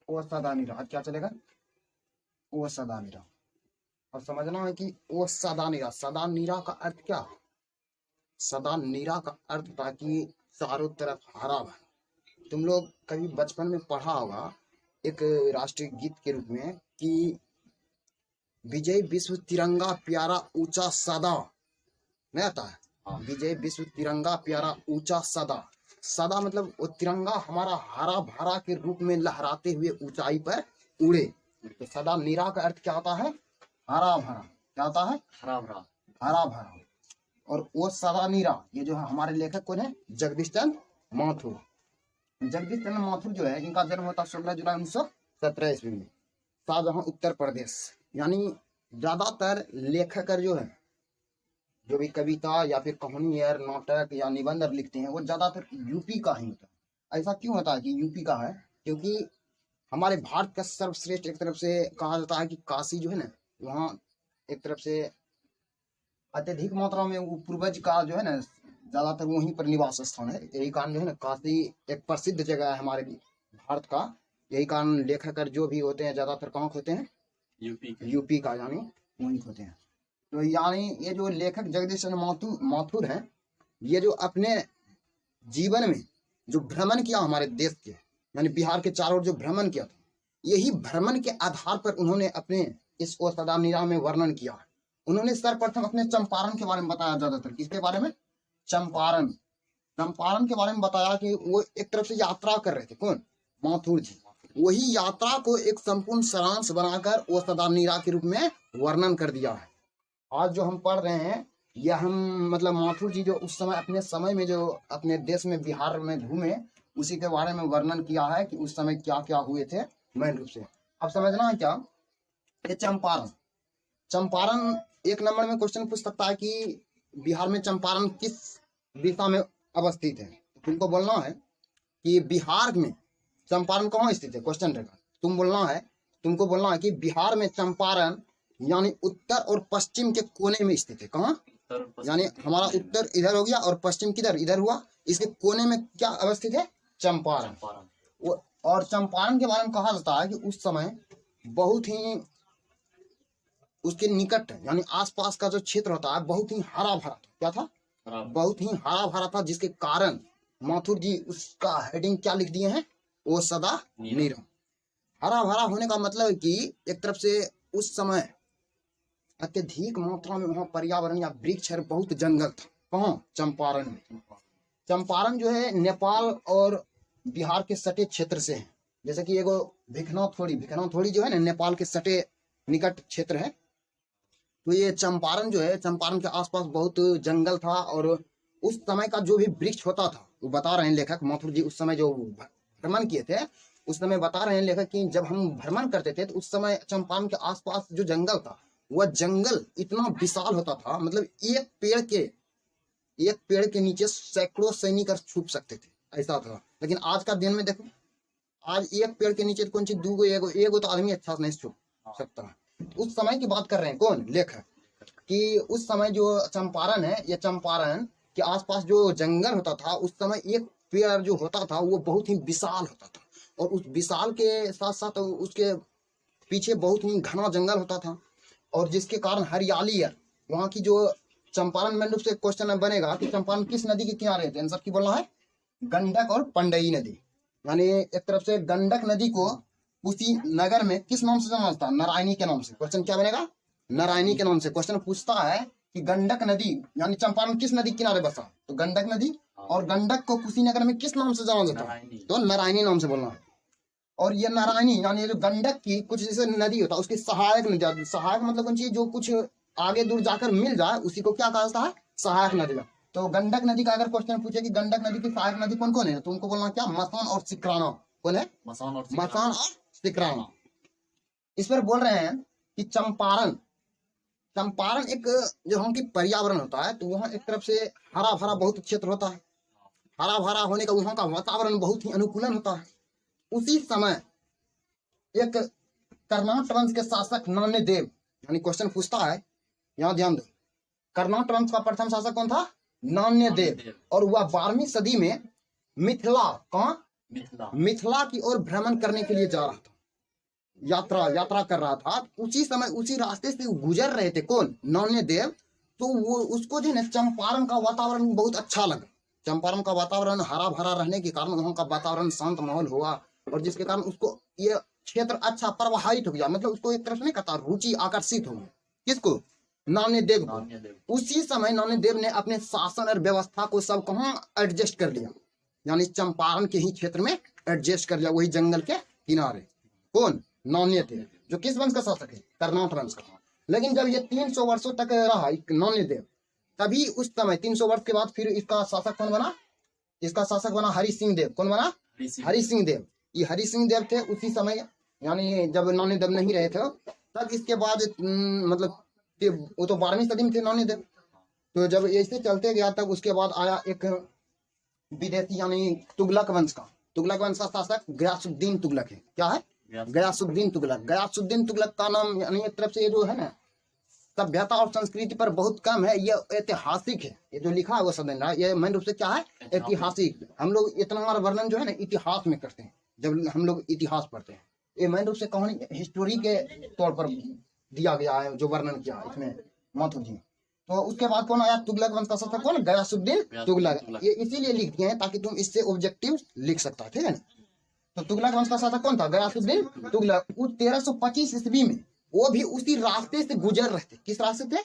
ओ सदा निरा, आज क्या चलेगा? ओ सदा निरा। और समझना है कि ओ सदा निरा, सदा निरा का अर्थ क्या है? सदा निरा का अर्थ था कि चारों तरफ हरा भरा। तुम लोग कभी बचपन में पढ़ा होगा एक राष्ट्रीय गीत के रूप में कि विजय विश्व तिरंगा प्यारा ऊंचा सदा, नहीं आता है? हाँ। विजय विश्व तिरंगा प्यारा ऊंचा सदा। सदा मतलब वो तिरंगा हमारा हरा भरा के रूप में लहराते हुए ऊंचाई पर उड़े। तो सदा निरा का अर्थ क्या होता है? हरा भरा। क्या होता है? हरा भरा। हरा भरा। और वो सदा निरा, ये जो है हमारे लेखक कौन है? जगदीश चंद्र माथुर। जगदीश चंद्र माथुर जो है, इनका जन्म होता 16 जुलाई 1917 ईस्वी में, शाहजहां उत्तर प्रदेश। यानी ज्यादातर लेखक जो है, जो भी कविता या फिर कहानी या नाटक या निबंध लिखते हैं, वो ज्यादातर यूपी का ही होता है। ऐसा क्यों होता है कि यूपी का है? क्योंकि हमारे भारत का सर्वश्रेष्ठ एक तरफ से कहा जाता है कि काशी जो है ना, वहाँ एक तरफ से अत्यधिक मात्रा में वो पूर्वज का जो है ना ज्यादातर वहीं पर निवास स्थान है। यही कारण जो है ना काशी एक प्रसिद्ध जगह है हमारे भारत का। यही कारण लेखक जो भी होते हैं ज्यादातर कहाँ के होते हैं? यूपी का, यानी वहीं के होते हैं। तो यानी ये जो लेखक जगदीश चंद्र माथुर हैं, ये जो अपने जीवन में जो भ्रमण किया हमारे देश के, यानी बिहार के चारों ओर जो भ्रमण किया था, यही भ्रमण के आधार पर उन्होंने अपने इस ओ सदा निरा में वर्णन किया है। उन्होंने सर्वप्रथम अपने चंपारण के बारे में बताया, ज्यादातर किसके बारे में? चंपारण। चंपारण के बारे में बताया कि वो एक तरफ से यात्रा कर रहे थे। कौन? माथुर जी। वही यात्रा को एक संपूर्ण सारांश बनाकर ओ सदा निरा के रूप में वर्णन कर दिया है। आज जो हम पढ़ रहे हैं, यह हम मतलब माथुर जी जो उस समय अपने समय में जो अपने देश में बिहार में घूमे, उसी के बारे में वर्णन किया है कि उस समय क्या क्या हुए थे मेन रूप से। अब समझना है क्या? ये चंपारण, चंपारण एक नंबर में क्वेश्चन पूछ सकता है कि बिहार में चंपारण किस दिशा में अवस्थित है। तुमको बोलना है कि बिहार में चंपारण कहाँ स्थित है, क्वेश्चन रहेगा। तुमको बोलना है कि बिहार में चंपारण यानी उत्तर और पश्चिम के कोने में स्थित है। कहाँ? यानी हमारा उत्तर इधर हो गया और पश्चिम किधर? इधर हुआ। इसके कोने में क्या अवस्थित है? चंपारण। और चंपारण के बारे में कहा जाता है कि उस समय बहुत ही उसके निकट यानी आसपास का जो क्षेत्र होता है बहुत ही हरा भरा था। क्या था? बहुत ही हरा भरा था, जिसके कारण माथुर जी उसका हेडिंग क्या लिख दिए हैं? ओ सदा निरा। हरा भरा होने का मतलब है कि एक तरफ से उस समय अत्यधिक मात्रा में वहां पर्यावरण या वृक्ष और बहुत जंगल था। कहाँ? चंपारण में। चंपारण जो है नेपाल और बिहार के सटे क्षेत्र से है। जैसे कि एगो भिखनाथोड़ी जो है ना, नेपाल के सटे निकट क्षेत्र है। तो ये चंपारण जो है, चंपारण के आसपास बहुत जंगल था और उस समय का जो भी वृक्ष होता था, वो बता रहे हैं लेखक माथुर जी उस समय जो भ्रमण किए थे, उस समय बता रहे हैं लेखक कि जब हम भ्रमण करते थे तो उस समय चंपारण के आसपास जो जंगल था, वह जंगल इतना विशाल होता था, मतलब एक पेड़ के नीचे सैकड़ों सैनिक छुप सकते थे, ऐसा था। लेकिन आज का दिन में देखो, आज एक पेड़ के नीचे कौन सी दूगो एगो तो आदमी अच्छा नहीं छुप सकता है। उस समय की बात कर रहे हैं कौन? लेखक। कि उस समय जो चंपारण है, ये चंपारण के आसपास जो जंगल होता था, उस समय एक पेड़ जो होता था वो बहुत ही विशाल होता था, और उस विशाल के साथ साथ उसके पीछे बहुत ही घना जंगल होता था, और जिसके कारण हरियाली है वहाँ की। जो चंपारण में रूप से क्वेश्चन बनेगा कि चंपारण किस नदी के किनारे थे? आंसर की बोलना है गंडक और पंडई नदी। यानी एक तरफ से गंडक नदी को उसी नगर में किस नाम से जाना जाता है? नारायणी के नाम से। क्वेश्चन क्या बनेगा? नारायणी के नाम से। क्वेश्चन पूछता है कि गंडक नदी यानी चंपारण किस नदी किनारे बसा? तो गंडक नदी। और गंडक को कुशीनगर में किस नाम से जाना जाता है? तो नारायणी नाम से बोलना है। और ये नारायणी यानी जो गंडक की कुछ जैसे नदी होता है, उसकी सहायक नदी। सहायक मतलब कौन सी? जो कुछ आगे दूर जाकर मिल जाए उसी को क्या कहा जाता है? सहायक नदी। तो गंडक नदी का अगर क्वेश्चन पूछे कि गंडक नदी की सहायक नदी कौन कौन है, तो उनको बोलना क्या? मसान और सिकराना। कौन है? मसान और सिकराना। इस पर बोल रहे हैं कि चंपारण एक जो हम की पर्यावरण होता है, तो वहाँ एक तरफ से हरा भरा बहुत क्षेत्र होता है। हरा भरा होने का वहाँ का वातावरण बहुत ही अनुकूलन होता है। उसी समय एक कर्नाट वंश के शासक नान्य देव, यानी क्वेश्चन पूछता है, यहाँ ध्यान दो, कर्नाट वंश का प्रथम शासक कौन था? नान्य देव। और वह 12वीं सदी में मिथिला की ओर भ्रमण करने के लिए जा रहा था। यात्रा यात्रा कर रहा था, उसी समय उसी रास्ते से गुजर रहे थे कौन, नौन्य देव। तो वो उसको जो है ना चंपारण का वातावरण बहुत अच्छा लगा। चंपारण का वातावरण हरा भरा रहने के कारण वहाँ का वातावरण शांत माहौल हुआ, और जिसके कारण उसको ये क्षेत्र अच्छा प्रभावित हो गया, मतलब उसको एक तरफ से नहीं कहता, रुचि आकर्षित हो गई। किसको, नौन्य देव को। उसी समय नौन्य देव ने अपने शासन और व्यवस्था को सब कहाँ एडजस्ट कर लिया, यानी चंपारण के ही क्षेत्र में एडजस्ट कर लिया, वही जंगल के किनारे। कौन, नौन्य थे, जो किस वंश का शासक है, कर्नाट वंश का। लेकिन जब ये 300 वर्षों तक रहा नौन्य देव, तभी उस समय 300 वर्ष के बाद फिर इसका शासक कौन बना, इसका शासक बना हरि सिंह देव। कौन बना, हरि सिंह देव। ये हरि सिंह देव थे उसी समय, यानी जब नौन्य देव नहीं रहे थे तब। इसके बाद मतलब वो तो 12वीं सदी में थे नौन्य देव। तो जब ऐसे चलते गया तब उसके बाद आया एक विदेशी, यानी तुगलक वंश का। तुगलक वंश का शासक गयासुद्दीन तुगलक है। क्या है, गयासुद्दीन तुगलक। गयासुद्दीन तुगलक का नाम यानी एक तरफ से ये जो है ना सभ्यता और संस्कृति पर बहुत कम है, ये ऐतिहासिक है। ये जो लिखा है वो सब ये मेन रूप से क्या है, ऐतिहासिक। हम लोग इतना हमारा वर्णन जो है ना इतिहास में करते हैं, जब हम लोग इतिहास पढ़ते हैं। ये मेन रूप से कहानी हिस्टोरी के तौर पर दिया गया है, जो वर्णन किया है इसमें माथुर जी। तो उसके बाद कौन आया, तुगलक वंश का शासक कौन, गयासुद्दीन तुगलक। ये इसीलिए लिख दिए हैं ताकि तुम इससे ऑब्जेक्टिव लिख सकता है, ठीक है ना। तो तुगलक वंश का शासक कौन था, गयासुद्दीन तुगलक। 1325 ईस्वी में वो भी उसी रास्ते से गुजर रहे थे। किस रास्ते थे,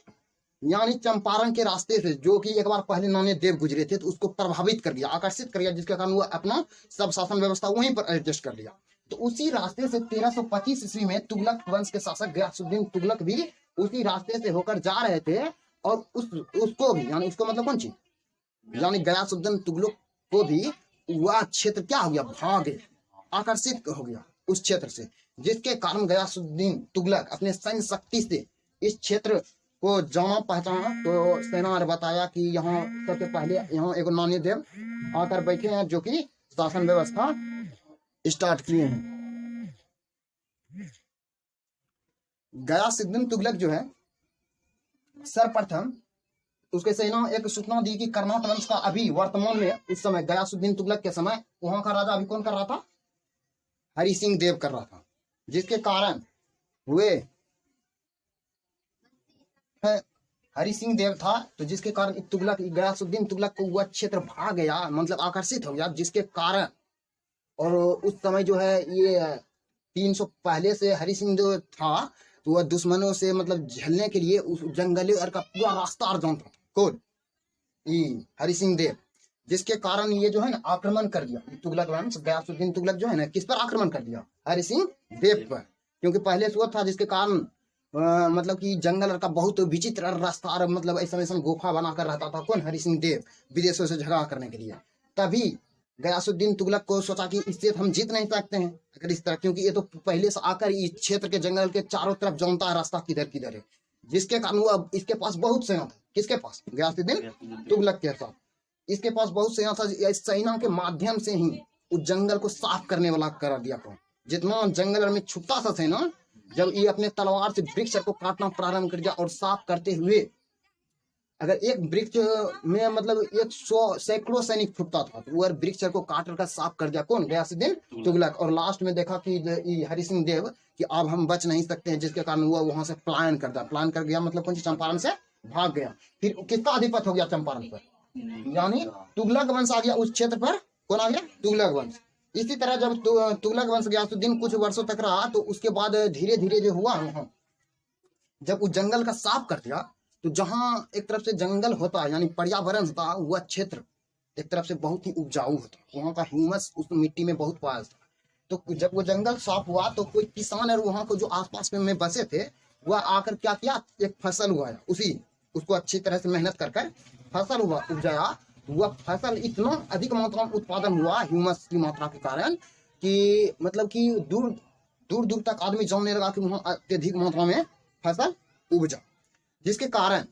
यानी चंपारण के रास्ते से, जो कि एक बार पहले नौन्य देव गुजरे थे, तो उसको प्रभावित कर दिया, आकर्षित कर दिया, जिसके कारण वो अपना सब शासन व्यवस्था वहीं पर एडजस्ट कर लिया। तो उसी रास्ते से 1325 ईस्वी में तुगलक वंश के शासक गयासुद्दीन तुगलक भी उसी रास्ते से होकर जा रहे थे, और उसको भी, यानी उसको मतलब कौन चीज, यानी गयासुद्दीन तुगलक को भी वह क्षेत्र क्या हो गया, भाग आकर्षित हो गया उस क्षेत्र से, जिसके कारण गयासुद्दीन तुगलक अपने सैन्य शक्ति से इस क्षेत्र को जाना पहचाना। तो सेना ने बताया कि यहाँ सबसे पहले यहाँ एक नौन्य देव आकर बैठे हैं, जो कि शासन व्यवस्था स्टार्ट किए हैं। गयासुद्दीन तुगलक जो है सर्वप्रथम उसके सेना एक सूचना दी कि कर्नाट वंश का अभी वर्तमान में उस समय गयासुद्दीन तुगलक के समय वहां का राजा अभी कौन कर रहा था, हरि सिंह देव कर रहा था, जिसके कारण हुए हरि सिंह देव था। तो जिसके कारण तुगलक गयासुद्दीन तुगलक को वह क्षेत्र भाग गया, मतलब आकर्षित हो गया, जिसके कारण, और उस समय जो है ये 300 पहले से हरि सिंह जो था, तो वह दुश्मनों से मतलब झेलने के लिए उस जंगली और का पूरा रास्ता जानता था। कौन, हरि सिंह देव। जिसके कारण ये जो है ना आक्रमण कर दिया, तुगलक वंश गयासुद्दीन तुगलक जो है ना किस पर आक्रमण कर दिया, हरि सिंह देव पर। क्योंकि पहले से वो था, जिसके कारण मतलब कि जंगल का बहुत विचित्र रास्ता, और मतलब ऐसा गुफा बनाकर रहता था कौन, हरि सिंह देव, विदेशों से झगड़ा करने के लिए। तभी गयासुद्दीन तुगलक को सोचा कि इससे हम जीत नहीं सकते हैं अगर इस तरह, क्योंकि ये तो पहले से आकर इस क्षेत्र के जंगल के चारों तरफ जानता है रास्ता किधर किधर है। जिसके कारण वो इसके पास बहुत सेना था, किसके पास, गयासुद्दीन तुगलक के पास इसके पास बहुत सेना था। इस सेना के माध्यम से ही उस जंगल को साफ करने वाला कर दिया कौन, जितना जंगल में छुपता था सेना, जब ये अपने तलवार से वृक्ष को काटना प्रारंभ कर दिया, और साफ करते हुए अगर एक वृक्ष में मतलब 100 सैकड़ों सैनिक छुपता था, तो वो वृक्ष को काट कर साफ कर दिया कौन, गयासुद्दीन तुगलक। और लास्ट में देखा कि हरि सिंह देव कि अब हम बच नहीं सकते हैं, जिसके कारण वो वहां से पलायन कर दिया। पलायन कर गया मतलब कौन सी, चंपारण से भाग गया। फिर किसका अधिपत्य हो गया चंपारण पर, यानी तुगलक वंश आ गया उस क्षेत्र पर। कौन आ गया, तुगलक वंश। इसी तरह जब तुगलक वंश गयासुद्दीन कुछ वर्षों तक रहा, तो उसके बाद धीरे धीरे जो हुआ वहाँ, जब उस जंगल का साफ कर दिया, तो जहां एक तरफ से जंगल होता है, यानी पर्यावरण होता, वह क्षेत्र एक तरफ से बहुत ही उपजाऊ होता, वहाँ का ह्यूमस उस मिट्टी में बहुत पाया था। तो जब वो जंगल साफ हुआ, तो कोई किसान और वहाँ को जो आसपास में बसे थे, वह आकर क्या किया, एक फसल उगाया, उसको अच्छी तरह से मेहनत कर फसल उपजाया। वह फसल इतना अधिक मात्रा में उत्पादन हुआ ह्यूमस की मात्रा के कारण, कि मतलब कि दूर दूर तक आदमी जानने लगा कि वहाँ अत्यधिक मात्रा में फसल उपजा, जिसके कारण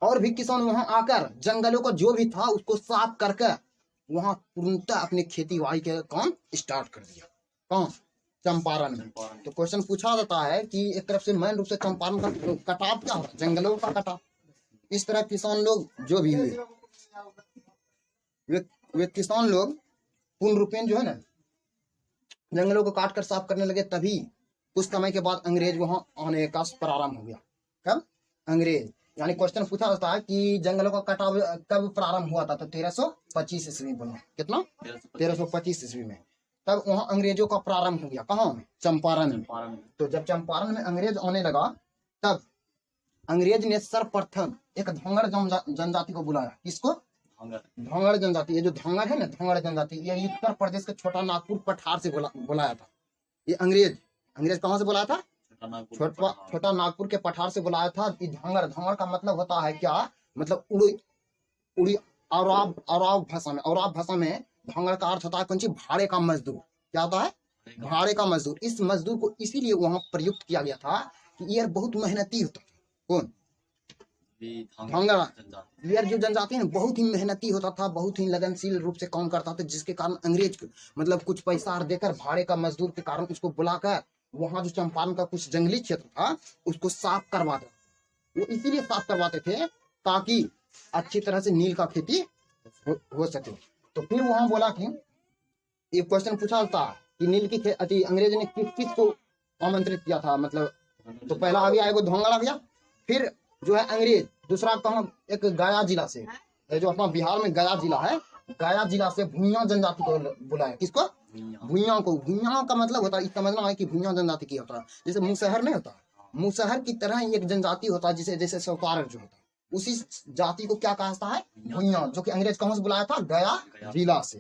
और भी किसान वहां आकर जंगलों को जो भी था उसको साफ करके वहां पूर्णतः अपनी खेती बाड़ी के काम स्टार्ट कर दिया। कौन, चंपारण में। तो क्वेश्चन पूछा जाता है कि एक तरफ से मेन रूप से चंपारण का कटाव क्या होता है, जंगलों का कटाव। इस तरह किसान लोग जो भी हुए, वे किसान लोग पूर्ण रूपेण जो है ना, जंगलों को काट कर साफ करने लगे, तभी कुछ समय के बाद अंग्रेज वहां आने का प्रारंभ हो गया। कब? अंग्रेज, यानी क्वेश्चन पूछा जाता है कि जंगलों का कटाव कब प्रारंभ हुआ था, तो 1325 ईस्वी में। कितना? 1325 ईस्वी में। तब वहां अंग्रेजों का प्रारंभ हो गया। कहाँ में? चंपारण में। तो जब चंपारण में अंग्रेज आने लगा, तब अंग्रेज ने सर्वप्रथम एक धंगर जनजाति को बुलाया। किसको? धंगर जनजाति। ये जो धंगर है ना, धंगर जनजाति, ये उत्तर प्रदेश के छोटा नागपुर पठार से बुलाया था। ये अंग्रेज कहाँ से बुलाया था? छोटा नागपुर के पठार से बुलाया था। धंगर, धंगर का मतलब होता है क्या? मतलब उड़ी औराव भाषा में धंगर का अर्थ होता है कौन सी? भाड़े का मजदूर। क्या होता है? भाड़े का मजदूर। इस मजदूर को इसीलिए वहां प्रयुक्त किया गया था कि ये बहुत मेहनती होता था। कौन? धंगर। ये जो जनजाति है बहुत ही मेहनती होता था, बहुत ही लगनशील रूप से काम करता था, जिसके कारण अंग्रेज मतलब कुछ पैसा देकर भाड़े का मजदूर के कारण उसको बुलाकर वहां जो चंपारण का कुछ जंगली क्षेत्र था उसको साफ करवाते। वो इसीलिए साफ करवाते थे ताकि अच्छी तरह से नील का खेती हो सके। तो फिर वहां बोला कि ये क्वेश्चन पूछा था कि नील की खेती अंग्रेज ने किस किस को आमंत्रित किया था, मतलब तो पहला आ गया, एगो धोंगड़ आ गया, फिर जो है अंग्रेज, दूसरा कहाँ? एक गया जिला से, जो अपना बिहार में गया जिला है, गया जिला से भूइयां जनजाति को बुलाया। किसको? भूइयां को। भूइयां का मतलब होता है, समझना है कि भूइयां जनजाति की होता है, जैसे मुसहर नहीं होता, मुसहर की तरह एक जनजाति होता है, जिसे जैसे सौकार जो होता है, उसी जाति को क्या कहता है? भूइयां, जो कि अंग्रेज कहाँ से बुलाया था? गया जिला से।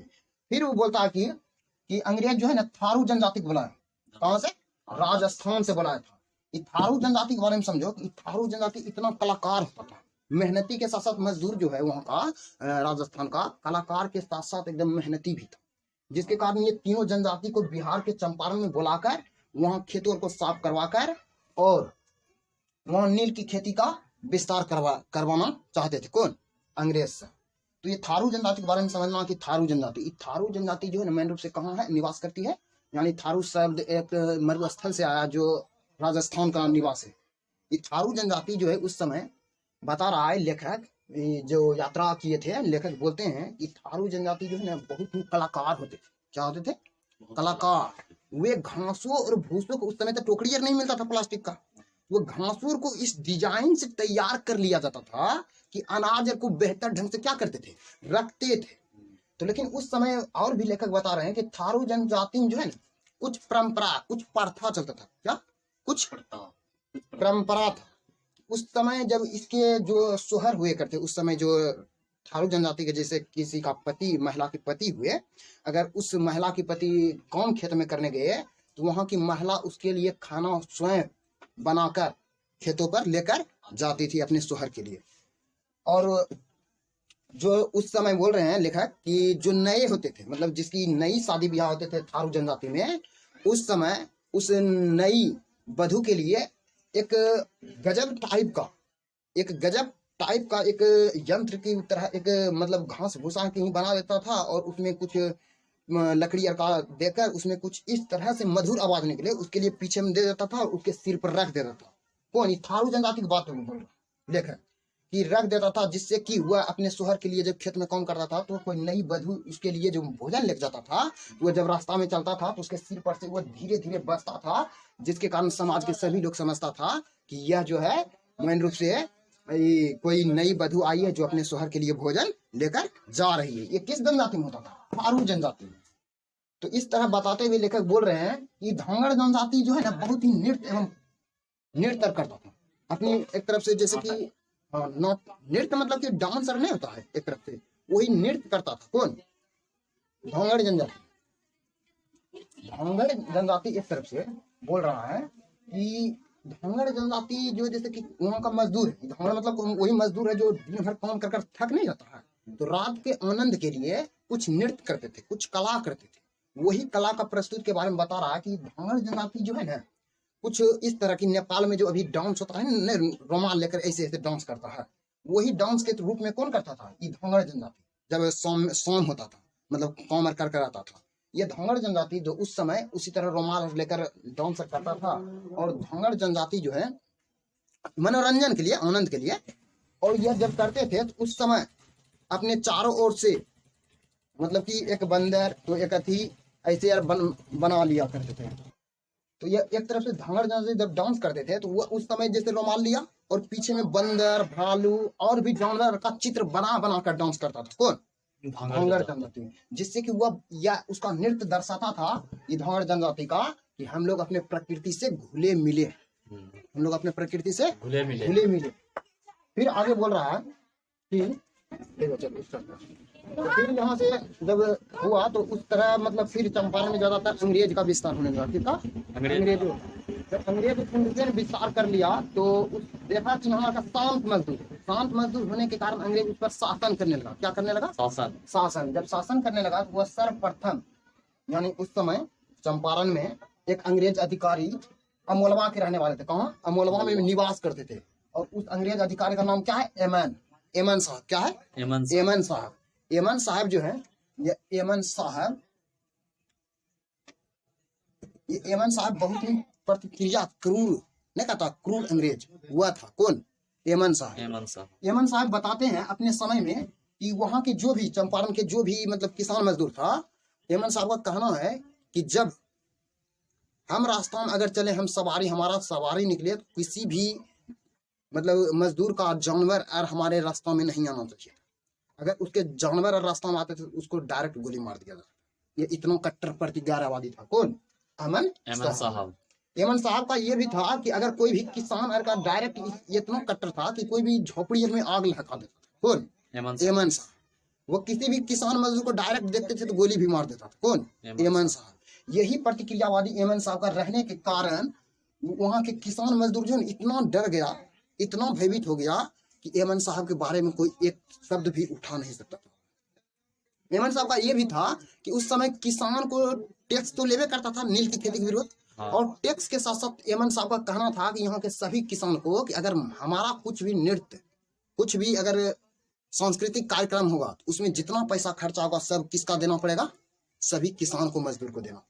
फिर वो बोलता है कि अंग्रेज जो है ना थारू जनजाति को बुलाया। कहाँ से? राजस्थान से बुलाया था। थारू जनजाति के बारे में समझो कि थारू जनजाति इतना कलाकार होता था, मेहनती के साथ साथ मजदूर जो है वहां का राजस्थान का कलाकार के साथ साथ एकदम मेहनती भी था, जिसके कारण ये तीनों जनजाति को बिहार के चंपारण में बुलाकर वहां खेतों को साफ करवाकर और वहां नील की खेती का विस्तार करवाना चाहते थे। कौन? अंग्रेज से। तो ये थारू जनजाति के बारे में समझना कि थारू जनजाति जो है मेन रूप से कहाँ है निवास करती है, यानी थारू शब्द एक मरुस्थल से आया जो राजस्थान का निवास है। ये थारू जनजाति जो है उस समय बता रहा है लेखक, जो यात्रा किए थे लेखक बोलते हैं कि थारू जनजाति जो है ना बहुत ही कलाकार होते थे। क्या होते थे? कलाकार। वे घासों और भूसों को, उस समय तो टोकरी नहीं मिलता था प्लास्टिक का, वो घासों को इस डिजाइन से तैयार कर लिया जाता था कि अनाज को बेहतर ढंग से क्या करते थे? रखते थे। तो लेकिन उस समय और भी लेखक बता रहे हैं कि थारू जनजाति में जो है ना कुछ परंपरा, कुछ प्रथा चलता था। क्या? कुछ परंपरा था। उस समय जब इसके जो सोहर हुए करते, उस समय जो थारू जनजाति के जैसे किसी का पति, महिला के पति हुए, अगर उस महिला के पति काम खेत में करने गए तो वहां की महिला उसके लिए खाना स्वयं बनाकर खेतों पर लेकर जाती थी अपने सोहर के लिए। और जो उस समय बोल रहे हैं लेखक कि जो नए होते थे, मतलब जिसकी नई शादी ब्याह होते थे थारू जनजाति में, उस समय उस नई वधू के लिए एक गजब टाइप का एक यंत्र की तरह एक मतलब घास भूसा की बना देता था और उसमें कुछ लकड़ी का देकर उसमें कुछ इस तरह से मधुर आवाज निकले उसके लिए पीछे में दे देता था और उसके सिर पर रख देता था। कौन? थारू जनजाति की बात बोल रहा लेखक कि रख देता था, जिससे कि वह अपने सोहर के लिए जब खेत में काम करता था तो कोई नई वधू उसके लिए जो भोजन लेकर जाता था, वो जब रास्ता में चलता था तो उसके सिर पर से वो धीरे धीरे बचता था, जिसके कारण समाज के सभी लोग समझता था कि यह जो है मेन रूप से कोई नई वधु आई है जो अपने सोहर के लिए भोजन लेकर जा रही है। ये किस जनजाति में होता था? थारू जनजाति में। तो इस तरह बताते हुए लेखक बोल रहे हैं कि धंगर जनजाति जो है ना बहुत ही नृत्य करता था अपनी एक तरफ से, जैसे कि नृत्य मतलब कि डांसर नहीं होता है एक तरफ से, वही नृत्य करता था। कौन? धंगर जनजाति एक तरफ से बोल रहा है कि धंगर जनजाति जो जैसे कि वहां का मजदूर है, धंगर मतलब वही मजदूर है जो दिन भर काम कर थक नहीं जाता है, तो रात के आनंद के लिए कुछ नृत्य करते थे, कुछ कला करते थे। वही कला का प्रस्तुत के बारे में बता रहा है कि धंगर जनजाति जो है ना कुछ इस तरह की, नेपाल में जो अभी डांस होता है ना रुमाल लेकर ऐसे ऐसे डांस करता है, वही डांस के रूप में कौन करता था? ये धंगर जनजाति। जब शाम होता था मतलब काम कर आता था, ये धंगर जनजाति जो उस समय उसी तरह रुमाल लेकर डांस करता था। और धंगर जनजाति जो है मनोरंजन के लिए, आनंद के लिए, और यह जब करते थे तो उस समय अपने चारों ओर से मतलब कि एक बंदर, तो एक अथी ऐसे यार बना लिया करते थे। तो ये एक तरफ से धांगड़ जैसे जब डांस करते थे तो वो उस समय जैसे रुमाल लिया और पीछे में बंदर, भालू और भी जानवर का चित्र बना बना कर डांस करता था। कौन? धांगड़ जनजाति। जिससे कि वह या उसका नृत्य दर्शाता था ये धांगड़ जनजाति का कि हम लोग अपने प्रकृति से घुले मिले, हम लोग अपने प्रकृति से घुले मिले। फिर आगे बोल रहा है कि तो फिर यहाँ से जब हुआ तो उस तरह मतलब फिर चंपारण में ज्यादातर अंग्रेज का विस्तार होने लगा। किसका? अंग्रेज। जब अंग्रेज ने विस्तार कर लिया तो उस देखा कि यहाँ का शांत मजदूर होने के कारण अंग्रेज उस पर शासन करने लगा। क्या करने लगा? शासन। जब शासन करने लगा तो वह सर्वप्रथम यानी उस समय चंपारण में एक अंग्रेज अधिकारी अमोलवा के रहने वाले थे। कहाँ? अमोलवा में निवास करते थे। और उस अंग्रेज अधिकारी का नाम क्या है? एमन साहब। क्या है? एमन साहब। एमन साहब जो है ये एमन साहब बहुत ही प्रतिक्रिया क्रूर नहीं कहता, क्रूर अंग्रेज हुआ था। कौन? एमन साहब बताते हैं अपने समय में कि वहां के जो भी चंपारण के जो भी मतलब किसान मजदूर था, एमन साहब का कहना है कि जब हम रास्ता में अगर चले, हमारा सवारी निकले तो किसी भी मतलब मजदूर का जानवर और हमारे रास्ता में नहीं आना चाहिए। अगर उसके जानवर और रास्ता में आते थे तो उसको डायरेक्ट गोली मार दिया जाता। ये इतना कट्टर प्रतिज्ञावादी था। कौन? एमन साहब। एमन साहब का ये भी था कि अगर कोई भी किसान का डायरेक्ट इतना कट्टर था कि कोई भी झोपड़ी में आग लगा देता था। कौन? एमन साहब। वो किसी भी किसान मजदूर को डायरेक्ट देखते थे तो गोली भी मार देता था। कौन? एमन साहब। यही प्रतिक्रियावादी एमन साहब का रहने के कारण वहाँ के किसान मजदूर जो इतना डर गया, इतना भयभीत हो गया कि एमन साहब के बारे में कोई एक शब्द भी उठा नहीं सकता था। एमन साहब का ये भी था कि उस समय किसान को टैक्स तो लेवे करता था नील की खेती के विरुद्ध। और टैक्स के साथ साथ एमन साहब का कहना था कि यहाँ के सभी किसान को कि अगर हमारा कुछ भी नृत्य, कुछ भी अगर सांस्कृतिक कार्यक्रम होगा तो उसमें जितना पैसा खर्चा होगा सब किसका देना पड़ेगा? सभी किसान को, मजदूर को देना।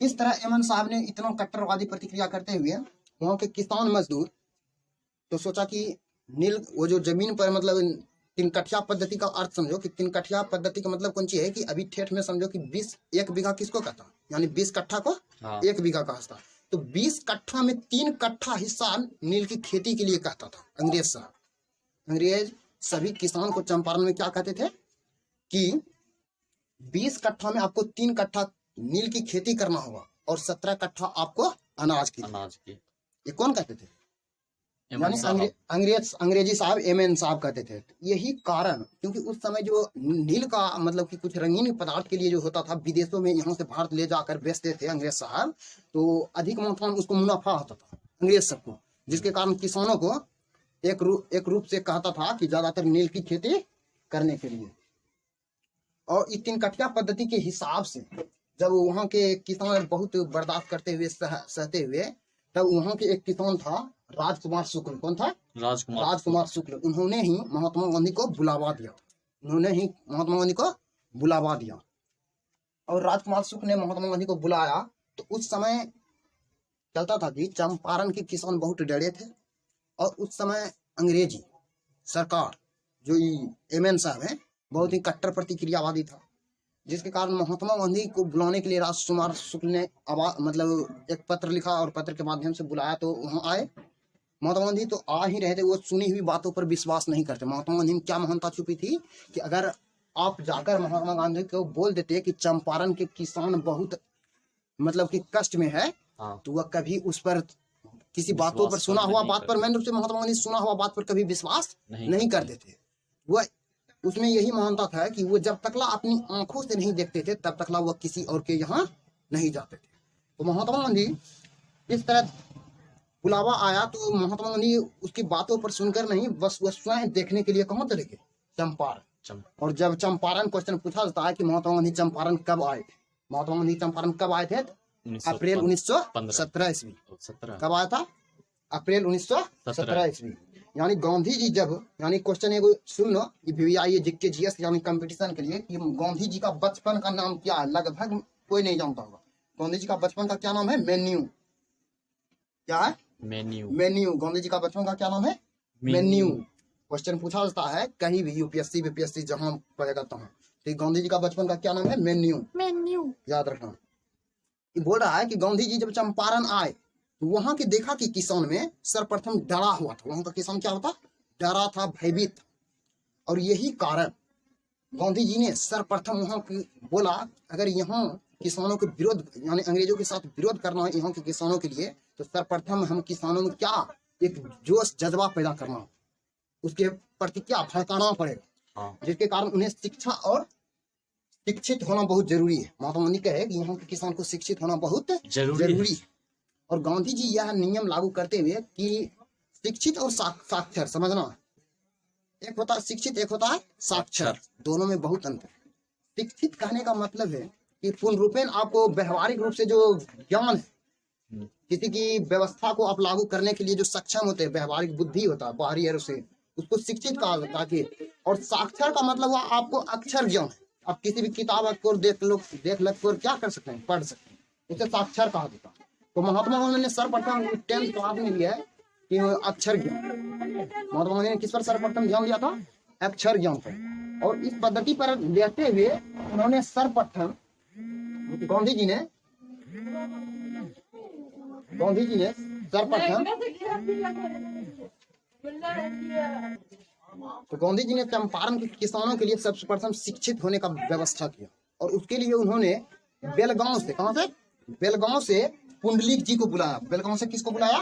इस तरह एमन साहब ने इतना कट्टरवादी प्रतिक्रिया करते हुए वहाँ के किसान मजदूर तो सोचा कि नील वो जो जमीन पर मतलब तीन कठिया पद्धति का अर्थ समझो कि तीन कठिया पद्धति का मतलब कौन सी है कि अभी ठेठ में समझो कि 20 एक बीघा किसको कहता, यानी 20 कट्ठा को एक बीघा का हिस्सा। तो 20 कट्ठा में 3 कट्ठा हिस्सा नील की खेती के लिए कहता था अंग्रेज साहब। अंग्रेज सभी किसान को चंपारण में क्या कहते थे कि 20 कट्ठा में आपको 3 कट्ठा नील की खेती करना होगा और 17 कट्ठा आपको अनाज की। ये कौन कहते थे? यानी अंग्रेजी साहब एमएन साहब कहते थे। यही कारण क्योंकि उस समय जो नील का मतलब कि कुछ रंगीन पदार्थ के लिए जो होता था विदेशों में यहाँ से भारत ले जाकर बेचते थे अंग्रेज साहब, तो अधिक मात्रा में उसको मुनाफा होता था अंग्रेज सबको, जिसके कारण किसानों को एक रूप से कहता था कि ज्यादातर नील की खेती करने के लिए। और इस 3 कठिया पद्धति के हिसाब से जब वहाँ के किसान बहुत बर्दाश्त करते हुए सहते हुए, तब वहाँ के एक किसान था राजकुमार शुक्ल। कौन था? राजकुमार शुक्ल। उन्होंने ही महात्मा गांधी को बुलावा दिया। और राजकुमार शुक्ल ने महात्मा गांधी को बुलाया तो उस समय चलता था कि चंपारण के किसान बहुत डरे थे और उस समय अंग्रेजी सरकार जो एमएन साहब है बहुत ही कट्टर प्रतिक्रियावादी था, जिसके कारण महात्मा गांधी को बुलाने के लिए राजकुमार शुक्ल ने मतलब एक पत्र लिखा और पत्र के माध्यम से बुलाया। तो वहाँ आए महात्मा गांधी, तो आ ही रहे थे। वो सुनी हुई बातों पर विश्वास नहीं करते। महात्मा गांधी में क्या महानता छुपी थी कि अगर आप जाकर महात्मा गांधी को बोल देते कि चंपारण के किसान बहुत मतलब कि कष्ट में है, तो वह कभी उस पर किसी बातों पर सुना हुआ बात पर, मैन रूप से महात्मा गांधी सुना हुआ बात पर कभी विश्वास नहीं करते थे। वह उसमें यही महानता था कि वो जब तकला अपनी आंखों से नहीं देखते थे तब तकला वह किसी और के यहाँ नहीं जाते थे। तो महात्मा गांधी इस तरह बुलावा आया तो महात्मा गांधी उसकी बातों पर सुनकर नहीं, बस वह स्वयं देखने के लिए कहाँ चले गए? चंपारण। और जब चंपारण क्वेश्चन पूछा जाता है कि महात्मा गांधी चंपारण कब आए थे, महात्मा गांधी चंपारण कब आए थे? अप्रैल 1917 ईस्वी। कब आया था? अप्रैल 1917 ईस्वी। यानी गांधी जी जब, यानी क्वेश्चन एगो सुन लो, ये जीके जीएस यानी कंपटीशन के लिए कि गांधी जी का बचपन का नाम क्या है? लगभग कोई नहीं जानता होगा। गांधी जी का बचपन का क्या नाम है? मेन्यू। क्या है? मेन्यू। गांधी जी का बचपन का क्या नाम है? मेन्यू। क्वेश्चन पूछा जाता है कहीं भी यूपीएससी बीपीएससी जहां पढ़ा करता हूँ तो गांधी जी का बचपन का क्या नाम है? मेन्यू। मेन्यू याद रखना। ये बोल रहा है कि गांधी जी जब चंपारण आए तो वहां के देखा कि किसान में सर्वप्रथम डरा हुआ था। वहां का किसान क्या होता? डरा था, भयभीत। और यही कारण गांधी जी ने सर्वप्रथम वहां की बोला, अगर यहाँ किसानों के विरोध यानी अंग्रेजों के साथ विरोध करना है यहाँ के किसानों के लिए, तो सर्वप्रथम हम किसानों में क्या एक जोश जज्बा पैदा करना, उसके प्रति क्या भड़काना पड़ेगा, जिसके कारण उन्हें शिक्षा और शिक्षित होना बहुत जरूरी है। महात्मा गांधी कहे कि यहाँ के किसान को शिक्षित होना बहुत जरूरी है। और गांधी जी यह नियम लागू करते हुए कि शिक्षित और साक्षर, समझना, एक होता है शिक्षित, एक होता है साक्षर, दोनों में बहुत अंतर है। शिक्षित कहने का मतलब है कि पूर्ण रूपेण आपको व्यवहारिक रूप से जो ज्ञान है, किसी की व्यवस्था को आप लागू करने के लिए जो सक्षम होते हैं, व्यवहारिक बुद्धि होता है बाहरी है, उसे उसको शिक्षित कहा जाता है। और साक्षर का मतलब हुआ आपको अक्षर ज्ञान है, आप किसी भी किताब को देख लग कर क्या कर सकते हैं? पढ़ सकते हैं, उसे साक्षर कहा जाता है। तो महात्मा गांधी ने सर्वप्रथम 10th क्लास में लिया है कि अक्षर ज्ञान। महात्मा गांधी ने किस पर सर्वप्रथम ध्यान दिया था? अक्षर ज्ञान पर। और इस पद्धति पर लेते हुए उन्होंने सर्वप्रथम गांधी जी ने सर्वप्रथम तो गांधी जी ने चंपारण के किसानों के लिए सबसे प्रथम शिक्षित होने का व्यवस्था किया। और उसके लिए उन्होंने बेलगांव से, कहां से? बेलगांव से पुंडलिक जी को बुलाया। बेलगांव से किसको बुलाया?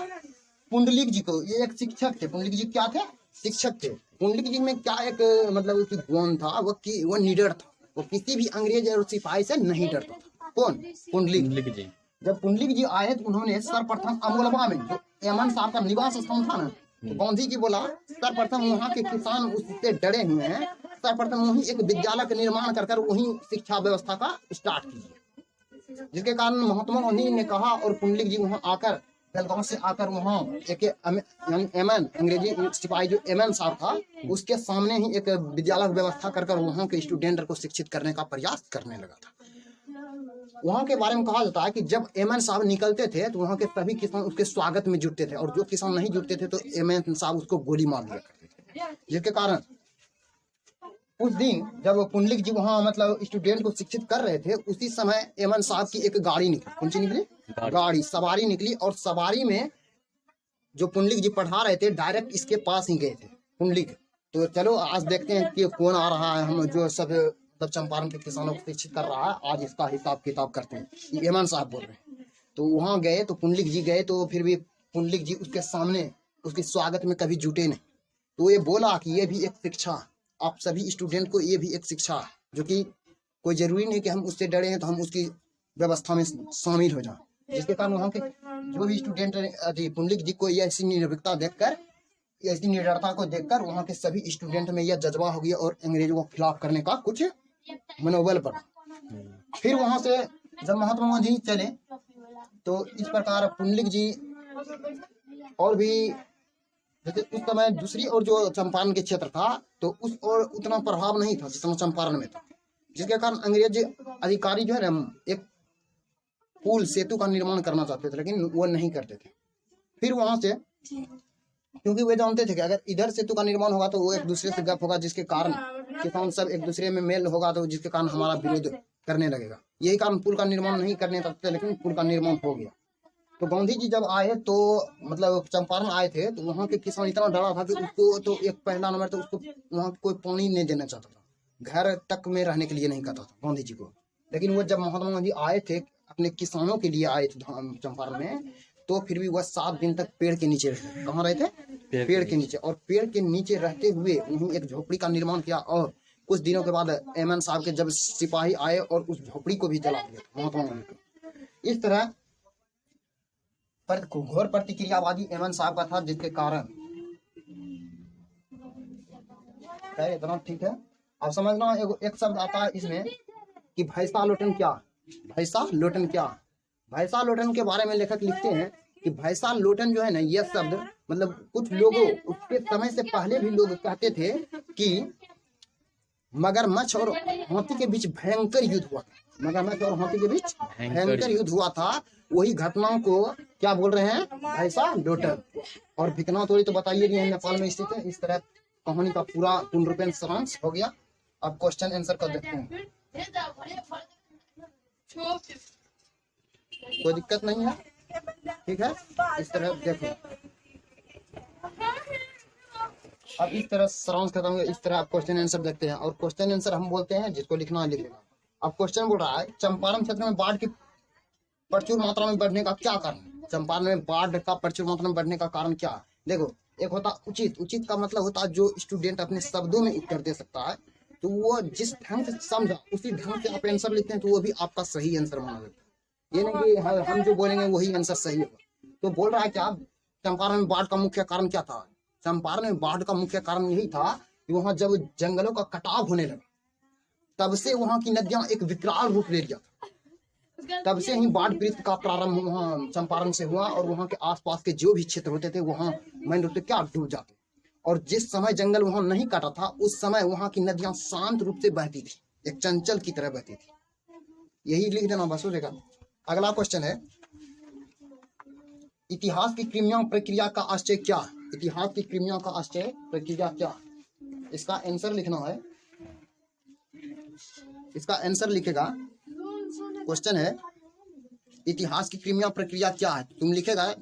पुंडलिक जी को। ये एक शिक्षक थे। पुंडलिक जी क्या थे? शिक्षक थे। पुंडलिक जी में क्या एक मतलब उसकी गुण था, वो निडर था, वो किसी भी अंग्रेज और सिपाही से नहीं डरता था। कौन? पुंडलिक जी। जब पुंडलिक जी आए तो उन्होंने सर्वप्रथम अमोलवा में, जो एमन साहब का निवास स्थान था ना, तो गांधी जी बोला सर्वप्रथम वहाँ के किसान उससे डरे हुए हैं, सर्वप्रथम वहीं एक विद्यालय का निर्माण कर वहीं शिक्षा व्यवस्था का स्टार्ट कीजिए। जिसके कारण महात्मा गांधी ने कहा, और पुंडलिक जी वहाँ आकर, बेलगांव से आकर वहाँ एक एमएन अंग्रेजी सिपाही जो एमएन साहब था, उसके सामने ही एक विद्यालय व्यवस्था कर वहाँ के स्टूडेंट को शिक्षित करने का प्रयास करने लगा था। वहाँ के बारे में कहा जाता है कि जब एमएन साहब निकलते थे तो वहाँ के सभी किसान उसके स्वागत में जुटते थे, और जो किसान नहीं जुटते थे तो एमएन साहब उसको गोली मार दिया करते थे। जिसके कारण उस दिन जब पुंडलिक जी वहाँ मतलब स्टूडेंट को शिक्षित कर रहे थे, उसी समय एमएन साहब की एक गाड़ी निकली। कौन सी निकली? गाड़ी, सवारी निकली। और सवारी में जो पुंडलिक जी पढ़ा रहे थे, डायरेक्ट इसके पास ही गए थे पुंडलिक। तो चलो आज देखते हैं कि कौन आ रहा है, हम जो सब मतलब चंपारण के किसानों को शिक्षित कर रहा है, आज इसका हिसाब किताब करते हैं, ये एमएन साहब बोल रहे हैं। तो वहाँ गए तो पुंडलिक जी गए, तो फिर भी पुंडलिक जी उसके सामने उसके स्वागत में कभी जुटे नहीं। तो ये बोला कि ये भी एक शिक्षा, आप सभी स्टूडेंट को ये भी एक शिक्षा है, जो कि कोई जरूरी नहीं कि हम उससे डरे हैं तो हम उसकी व्यवस्था में शामिल हो जाएं। जिसके कारण वहाँ के जो भी स्टूडेंट पुंडलिक जी को ये ऐसी निर्भीकता देखकर, ऐसी निडरता को देखकर वहाँ के सभी स्टूडेंट में यह जज्बा हो गया और अंग्रेजों को खिलाफ करने का कुछ मनोबल पर। फिर वहां से जब महात्मा गांधी चले तो इस प्रकार पुंडलिक जी और भी, जैसे उस समय दूसरी और जो चंपारण के क्षेत्र था तो उस और उतना प्रभाव नहीं था जितना चंपारण में था। जिसके कारण अंग्रेज अधिकारी जो है ना एक पुल सेतु का निर्माण करना चाहते थे, लेकिन वो नहीं करते थे। फिर वहां से, क्योंकि वे जानते थे कि अगर इधर सेतु का निर्माण होगा तो वो एक दूसरे से गप होगा, जिसके कारण किसान सब एक दूसरे में मेल होगा, तो जिसके कारण हमारा विरोध करने लगेगा। यही कारण पुल का निर्माण नहीं करने चाहते, लेकिन पुल का निर्माण हो गया। तो गांधी जी जब आए तो मतलब चंपारण आए थे तो वहाँ के किसान इतना डरा था कि उसको तो एक पहला नंबर तो उसको वहाँ कोई पानी नहीं देना चाहता था, घर तक में रहने के लिए नहीं कहता था गांधी जी को। लेकिन वो जब महात्मा गांधी आए थे अपने किसानों के लिए आए थे चंपारण में, तो फिर भी वह 7 दिन तक पेड़ के नीचे रहे। कहाँ रहे थे? पेड़ के नीचे। और पेड़ के नीचे रहते हुए वहीं एक झोपड़ी का निर्माण किया। और कुछ दिनों के बाद एमएन साहब के जब सिपाही आए और उस झोपड़ी को भी जला दिया महात्मा गांधी को। इस तरह घोर प्रतिक्रियावादी एमएन साहब का था, जिसके कारण इतना ठीक है। अब समझना एक शब्द आता है इसमें कि भैंसा लोटन क्या? भैंसा लोटन क्या? भैंसा लोटन के बारे में लेखक लिखते हैं कि भैंसा लोटन जो है ना, यह शब्द मतलब कुछ लोगों उसके समय से पहले भी लोग कहते थे कि मगरमच्छ और हाथी के बीच भयंकर युद्ध हुआ था। मगरमच्छ और हाथी के बीच भयंकर युद्ध हुआ था। वही घटनाओं को क्या बोल रहे हैं? भैंसा लोटन। और भिकना तोड़ी तो बताइए कि नेपाल में स्थित है। इस तरह कहानी का पूरा पूर्ण रूपेण सारांश हो गया। अब क्वेश्चन आंसर कर देखते हैं, कोई दिक्कत नहीं है, ठीक है। इस तरह देखो, अब इस तरह सारांश खत्म होगा, इस तरह आप क्वेश्चन आंसर देखते हैं। और क्वेश्चन आंसर हम बोलते हैं जिसको लिखना है लिखेगा। अब क्वेश्चन बोल रहा है चंपारण क्षेत्र में बाढ़ की प्रचुर मात्रा में बढ़ने का क्या कारण? चंपारण में बाढ़ का प्रचुर मात्रा में बढ़ने का कारण क्या है? देखो, एक होता उचित, उचित का मतलब होता है जो स्टूडेंट अपने शब्दों में उत्तर दे सकता है, तो वो जिस ढंग से समझा उसी ढंग से आप आंसर लिखते हैं तो वो भी आपका सही आंसर माना जाता है। ये नहीं कि हम जो बोलेंगे वही आंसर सही होगा। तो बोल रहा है क्या चंपारण में बाढ़ का मुख्य कारण क्या था? चंपारण में बाढ़ का मुख्य कारण यही था कि वहां जब जंगलों का कटाव होने लगा तब से वहां की नदियां एक विकराल रूप ले लिया था। तब से ही बाढ़ पीड़ित का प्रारंभ वहां चंपारण से हुआ और वहां के आसपास के जो भी क्षेत्र होते थे वहां मैन रूप से क्या डूब जाते। और जिस समय जंगल वहां नहीं काटा था उस समय वहां की नदियां शांत रूप से बहती थी, एक चंचल की तरह बहती थी। यही लिख देना बस हो जाएगा। अगला क्वेश्चन है इतिहास की क्रिमिया प्रक्रिया का आश्चर्य क्या? इतिहास की क्रिमिया का आश्चर्य प्रक्रिया क्या? इसका आंसर लिखना है, इसका आंसर लिखेगा। क्वेश्चन है इतिहास की क्रिमिया प्रक्रिया क्या है? तुम लिखेगा,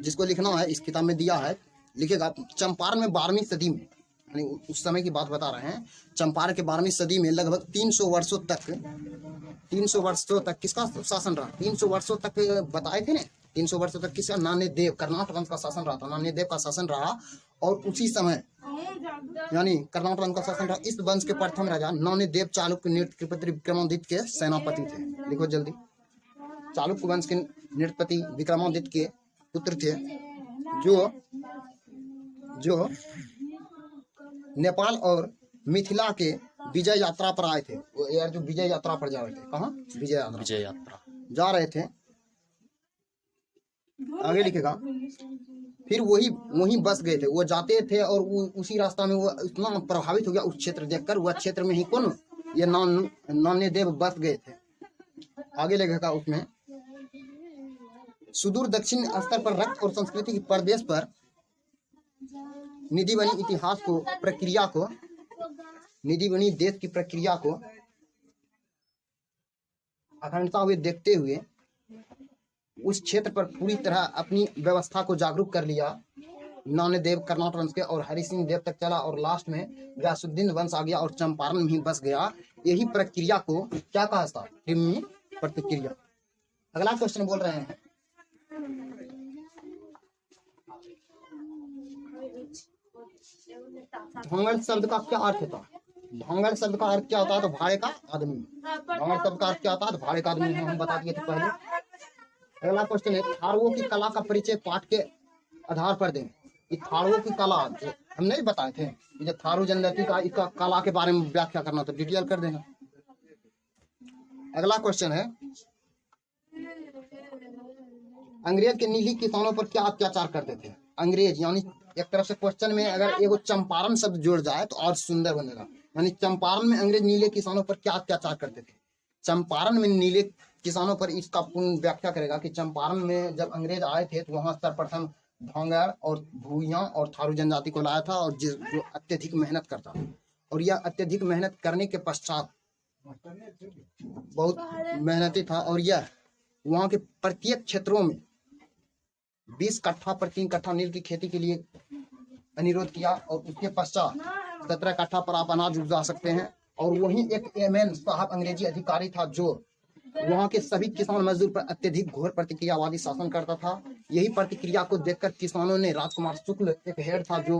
जिसको लिखना है इस किताब में दिया है, लिखेगा चंपारण में 12वीं सदी में, यानी उस समय की बात बता रहे हैं, चंपारण के 12वीं सदी में लगभग 300 वर्षों तक किसका शासन रहा? 300 वर्षों तक बताए थे ना, 300 वर्षों तक किसका? नान्यदेव, कर्नाटक वंश का शासन रहा था, नान्यदेव का शासन रहा। और उसी समय यानी कर्नाटक वंश का शासन रहा। इस वंश के प्रथम राजा नान्यदेव चालुक्य नृपति विक्रमादित्य के सेनापति थे। लिखो जल्दी, चालुक्य वंश के नृपति विक्रमादित्य के पुत्र थे जो नेपाल और मिथिला के विजय यात्रा पर आए थे। वो यार जो विजय यात्रा पर जा रहे थे, कहाँ? विजय यात्रा जा रहे थे। आगे लिखेगा फिर वही बस गए थे, वो जाते थे और उसी रास्ता में वो इतना प्रभावित हो गया उस क्षेत्र देखकर, वह क्षेत्र में ही कौन ये नान्यदेव बस गए थे। आगे लिखेगा उसमें सुदूर दक्षिण स्तर पर रक्त और संस्कृति के प्रदेश पर निधि बनी इतिहास को प्रक्रिया को, निधि बनी देश की प्रक्रिया को अखंडता हुए देखते हुए उस क्षेत्र पर पूरी तरह अपनी व्यवस्था को जागरूक कर लिया। नान्यदेव कर्नाटक वंश के और हरि सिंह देव तक चला और लास्ट में व्यासुद्दीन वंश आ गया और चंपारण में ही बस गया। यही प्रक्रिया को क्या कहा था? क्रिमी प्रतिक्रिया। अगला क्वेश्चन बोल रहे हैं धांगड़ शब्द का क्या अर्थ होता है? धांगड़ शब्द का अर्थ क्या होता है? तो भाड़े का आदमी। धांगड़ शब्द का अर्थ क्या होता है? तो भाड़े का आदमी, हम बता दिए थे पहले। अगला क्वेश्चन है थारुओं की कला का परिचय पाठ के आधार पर दें। थारुओं की कला हम नहीं बताए थे, जो थारू जनजाति का इसका कला के बारे में व्याख्या करना तो डिटेल कर देगा। अगला क्वेश्चन है अंग्रेज के नीली किसानों पर क्या अत्याचार करते थे? अंग्रेज यानी एक तरफ से क्वेश्चन में अगर एगो चंपारण शब्द जोड़ जाए तो और सुंदर बनेगा। यानी चंपारण में अंग्रेज नीले किसानों पर क्या अत्याचार करते थे? चंपारण में नीले किसानों पर इसका पूर्ण व्याख्या करेगा कि चंपारण में जब अंग्रेज आए थे तो वहां सर्वप्रथम भांगड़ और भूइयां और थारू जनजाति को लाया था और जो अत्यधिक मेहनत करता था। और यह अत्यधिक मेहनत करने के पश्चात बहुत मेहनती था और यह वहां के प्रत्येक क्षेत्रों में 20 कट्ठा पर 3 कट्ठा नील की खेती के लिए अनुरोध किया और उसके पश्चात 17 कट्ठा पर आप अनाज उपजा सकते हैं। और वही एक एमएन साहब अंग्रेजी अधिकारी था जो वहां के सभी किसान मजदूर पर अत्यधिक घोर प्रतिक्रियावादी शासन करता था। यही प्रतिक्रिया को देखकर किसानों ने राजकुमार शुक्ल एक हेड था जो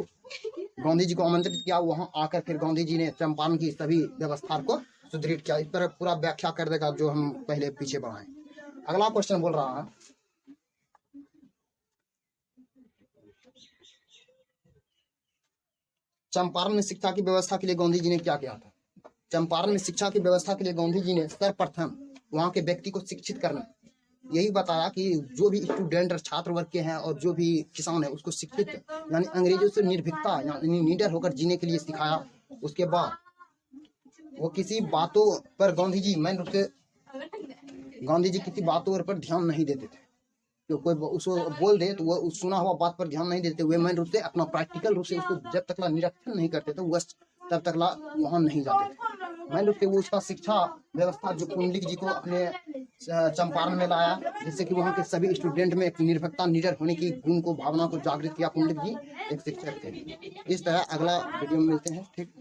गांधी जी को आमंत्रित किया। वहां आकर फिर गांधी जी ने चंपारण की सभी व्यवस्था को सुदृढ़ किया। इस तरह पूरा व्याख्या कर देगा जो हम पहले पीछे बढ़ाए। अगला क्वेश्चन बोल रहा है चंपारण में शिक्षा की व्यवस्था के लिए गांधी जी ने क्या किया था? चंपारण में शिक्षा की व्यवस्था के लिए गांधी जी ने सर्वप्रथम वहां के व्यक्ति को शिक्षित करना, यही बताया कि जो भी स्टूडेंट और छात्र वर्ग के हैं और जो भी किसान है उसको शिक्षित यानी अंग्रेजों से निर्भीकता यानी निडर होकर जीने के लिए सिखाया। उसके बाद वो किसी बातों पर गांधी जी किसी बातों पर ध्यान नहीं देते थे। तो कोई उसको बोल दे तो वो उस सुना हुआ बात पर ध्यान नहीं देते हुए मैन रूप से अपना प्रैक्टिकल रूप से उसको जब तक निरीक्षण नहीं करते थे वह तब तक वहां नहीं जाते थे। मान लो कि वो उसका शिक्षा व्यवस्था जो पुंडलिक जी को अपने चंपारण में लाया, जिससे कि वहाँ के सभी स्टूडेंट में एक निर्भीकता, निडर होने की गुण को, भावना को जागृत किया। पुंडलिक जी एक शिक्षक थे। इस तरह अगला वीडियो में मिलते हैं। ठीक।